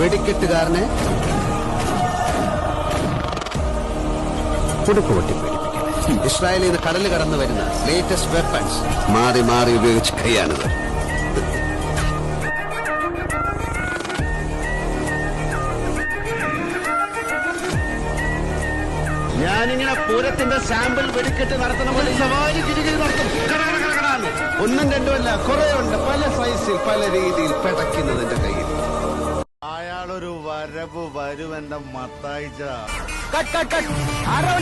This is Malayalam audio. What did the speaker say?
വെടിക്കെട്ടുകാരനെ കുടുക്ക് പൊട്ടി പേടിപ്പിക്കണം. ഇസ്രായേലിൽ നിന്ന് കടല് കടന്നു വരുന്ന ലേറ്റസ്റ്റ് വെപ്പൺസ് മാറി മാറി ഉപയോഗിച്ച കൈയാണിത്. ഞാനിങ്ങനെ പൂരത്തിന്റെ സാമ്പിൾ വെടിക്കെട്ട് നടത്തണ പോലെ സവാരി തിരികെ നടത്തും. ഒന്നും രണ്ടുമല്ല, കുറെ ഉണ്ട്. പല സൈസിൽ പല രീതിയിൽ പിടയ്ക്കുന്നതിന്റെ കയ്യിൽ. അയാളൊരു വരവ് വരുമെന്റെ മത്തായിച്ച. Cut cut cut. ആരാ